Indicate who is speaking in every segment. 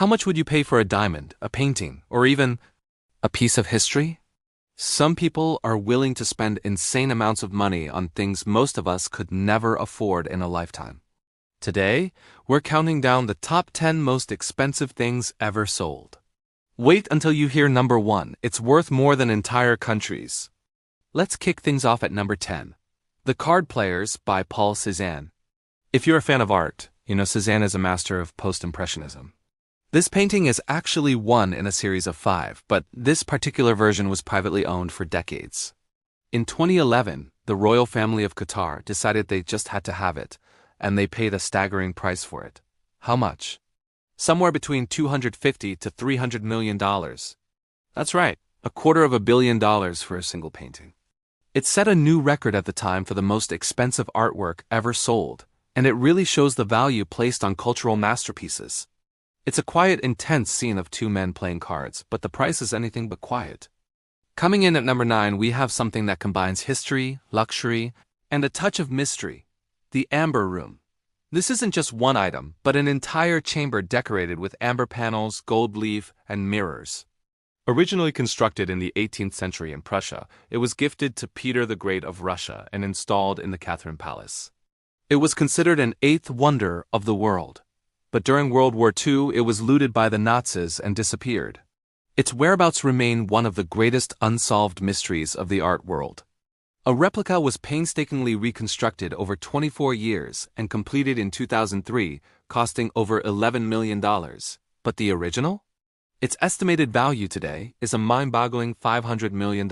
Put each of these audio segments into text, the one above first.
Speaker 1: How much would you pay for a diamond, a painting, or even a piece of history? Some people are willing to spend insane amounts of money on things most of us could never afford in a lifetime. Today, we're counting down the top 10 most expensive things ever sold. Wait until you hear number 1. It's worth more than entire countries. Let's kick things off at number 10. The Card Players by Paul Cézanne. If you're a fan of art, you know Cézanne is a master of post-impressionism. This painting is actually one in a series of 5, but this particular version was privately owned for decades. In 2011, the royal family of Qatar decided they just had to have it, and they paid a staggering price for it. How much? Somewhere between $250 to $300 million. That's right, $250 million for a single painting. It set a new record at the time for the most expensive artwork ever sold, and it really shows the value placed on cultural masterpieces. It's a quiet, intense scene of 2 men playing cards, but the price is anything but quiet. Coming in at number 9, we have something that combines history, luxury, and a touch of mystery. The Amber Room. This isn't just one item, but an entire chamber decorated with amber panels, gold leaf, and mirrors. Originally constructed in the 18th century in Prussia, it was gifted to Peter the Great of Russia and installed in the Catherine Palace. It was considered an 8th wonder of the world. But during World War II, it was looted by the Nazis and disappeared. Its whereabouts remain one of the greatest unsolved mysteries of the art world. A replica was painstakingly reconstructed over 24 years and completed in 2003, costing over $11 million. But the original? Its estimated value today is a mind-boggling $500 million.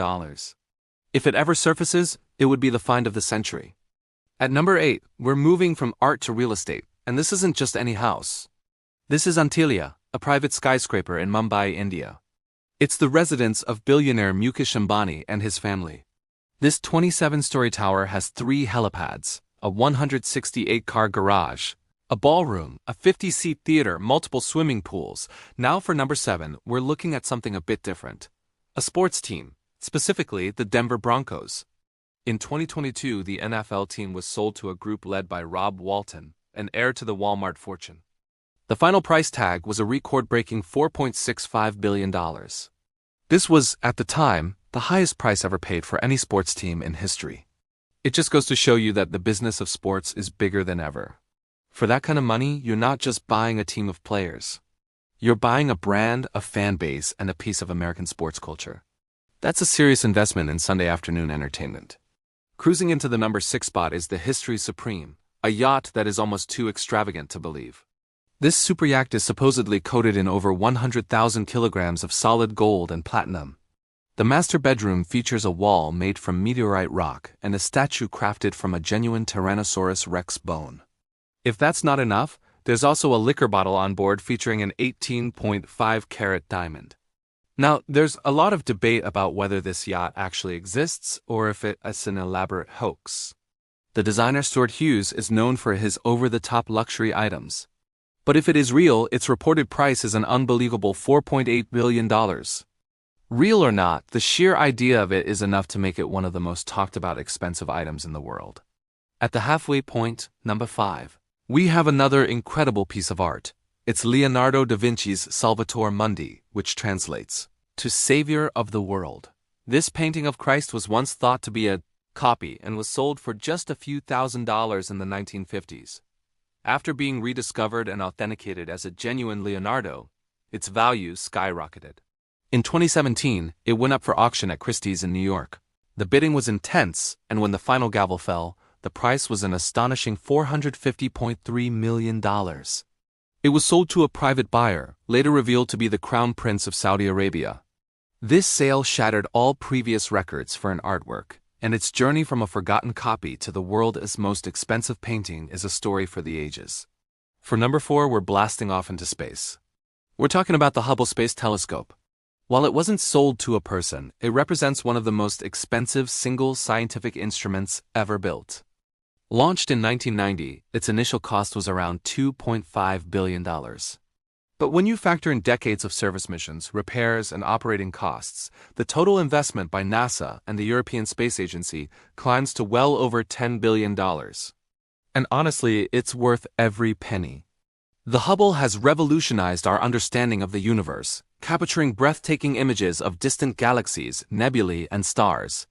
Speaker 1: If it ever surfaces, it would be the find of the century. At number 8, we're moving from art to real estate. And this isn't just any house. This is Antilia, a private skyscraper in Mumbai, India. It's the residence of billionaire Mukesh Ambani and his family. This 27-story tower has 3 helipads, a 168-car garage, a ballroom, a 50-seat theater, multiple swimming pools. Now for number 7, we're looking at something a bit different. A sports team, specifically the Denver Broncos. In 2022, the NFL team was sold to a group led by Rob Walton, an heir to the Walmart fortune. The final price tag was a record-breaking $4.65 billion. This was, at the time, the highest price ever paid for any sports team in history. It just goes to show you that the business of sports is bigger than ever. For that kind of money, you're not just buying a team of players. You're buying a brand, a fan base, and a piece of American sports culture. That's a serious investment in Sunday afternoon entertainment. Cruising into the number 6 spot is the History Supreme, a yacht that is almost too extravagant to believe. This super yacht is supposedly coated in over 100,000 kilograms of solid gold and platinum. The master bedroom features a wall made from meteorite rock and a statue crafted from a genuine Tyrannosaurus Rex bone. If that's not enough, there's also a liquor bottle on board featuring an 18.5-carat diamond. Now, there's a lot of debate about whether this yacht actually exists or if it's an elaborate hoax. The designer Stuart Hughes is known for his over-the-top luxury items. But if it is real, its reported price is an unbelievable $4.8 billion. Real or not, the sheer idea of it is enough to make it one of the most talked-about expensive items in the world. At the halfway point, number 5, we have another incredible piece of art. It's Leonardo da Vinci's Salvator Mundi, which translates to Savior of the World. This painting of Christ was once thought to be a copy and was sold for just a few $1,000s in the 1950s. After being rediscovered and authenticated as a genuine Leonardo, its value skyrocketed. In 2017, it went up for auction at Christie's in New York. The bidding was intense, and when the final gavel fell, the price was an astonishing $450.3 million. It was sold to a private buyer, later revealed to be the Crown Prince of Saudi Arabia. This sale shattered all previous records for an artwork, and its journey from a forgotten copy to the world's most expensive painting is a story for the ages. For number 4, we're blasting off into space. We're talking about the Hubble Space Telescope. While it wasn't sold to a person, it represents one of the most expensive single scientific instruments ever built. Launched in 1990, its initial cost was around $2.5 billion. But when you factor in decades of service missions, repairs, and operating costs, the total investment by NASA and the European Space Agency climbs to well over $10 billion. And honestly, it's worth every penny. The Hubble has revolutionized our understanding of the universe, capturing breathtaking images of distant galaxies, nebulae, and stars.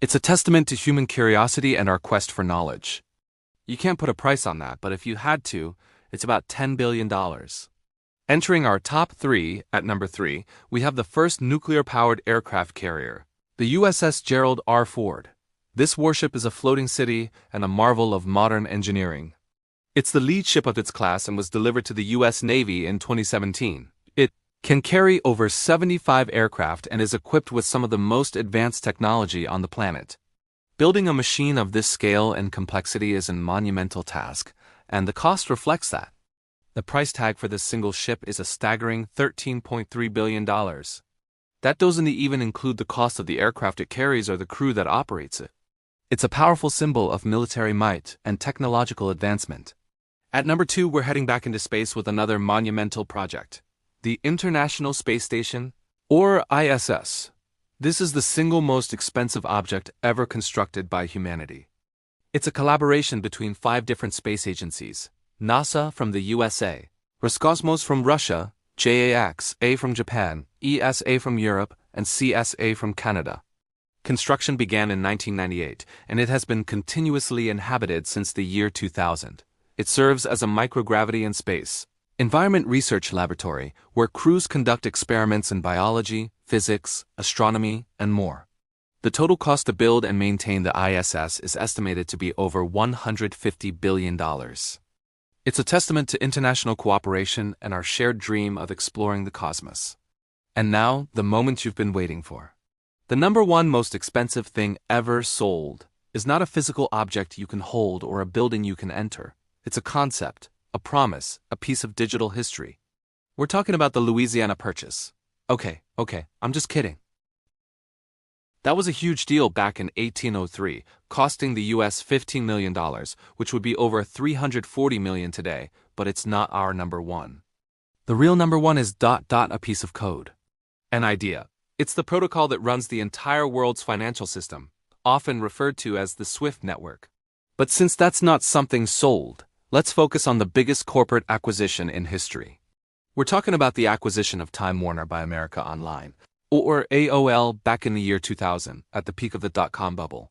Speaker 1: It's a testament to human curiosity and our quest for knowledge. You can't put a price on that, but if you had to, it's about $10 billion. Entering our top 3, at number 3, we have the first nuclear-powered aircraft carrier, the USS Gerald R. Ford. This warship is a floating city and a marvel of modern engineering. It's the lead ship of its class and was delivered to the U.S. Navy in 2017. It can carry over 75 aircraft and is equipped with some of the most advanced technology on the planet. Building a machine of this scale and complexity is a monumental task, and the cost reflects that. The price tag for this single ship is a staggering $13.3 billion. That doesn't even include the cost of the aircraft it carries or the crew that operates it. It's a powerful symbol of military might and technological advancement. At number 2, we're heading back into space with another monumental project, the International Space Station, or ISS. This is the single most expensive object ever constructed by humanity. It's a collaboration between 5 different space agencies: NASA from the USA, Roscosmos from Russia, JAXA from Japan, ESA from Europe, and CSA from Canada. Construction began in 1998, and it has been continuously inhabited since the year 2000. It serves as a microgravity and space environment research laboratory where crews conduct experiments in biology, physics, astronomy, and more. The total cost to build and maintain the ISS is estimated to be over $150 billion. It's a testament to international cooperation and our shared dream of exploring the cosmos. And now, the moment you've been waiting for. The number 1 most expensive thing ever sold is not a physical object you can hold or a building you can enter. It's a concept, a promise, a piece of digital history. We're talking about the Louisiana Purchase. Okay, I'm just kidding. That was a huge deal back in 1803, costing the US $15 million, which would be over $340 million today, but it's not our number 1. The real number 1 is ... a piece of code. An idea. It's the protocol that runs the entire world's financial system, often referred to as the SWIFT network. But since that's not something sold, let's focus on the biggest corporate acquisition in history. We're talking about the acquisition of Time Warner by America Online, or AOL, back in the year 2000, at the peak of the dot-com bubble.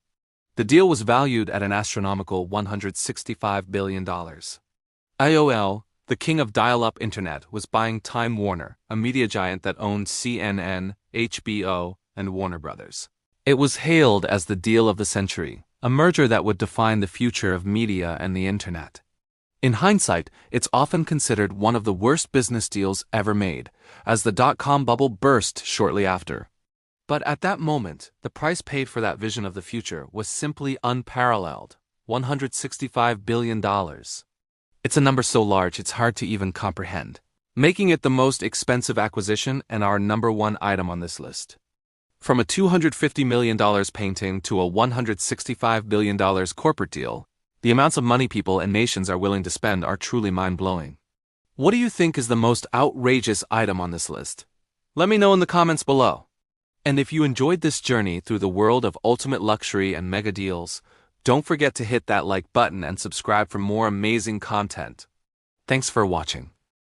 Speaker 1: The deal was valued at an astronomical $165 billion. AOL, the king of dial-up internet, was buying Time Warner, a media giant that owned CNN, HBO, and Warner Brothers. It was hailed as the deal of the century, a merger that would define the future of media and the internet. In hindsight, it's often considered one of the worst business deals ever made, as the dot-com bubble burst shortly after. But at that moment, the price paid for that vision of the future was simply unparalleled: $165 billion. It's a number so large it's hard to even comprehend, making it the most expensive acquisition and our number 1 item on this list. From a $250 million painting to a $165 billion corporate deal, the amounts of money people and nations are willing to spend are truly mind-blowing. What do you think is the most outrageous item on this list? Let me know in the comments below. And if you enjoyed this journey through the world of ultimate luxury and mega deals, don't forget to hit that like button and subscribe for more amazing content. Thanks for watching.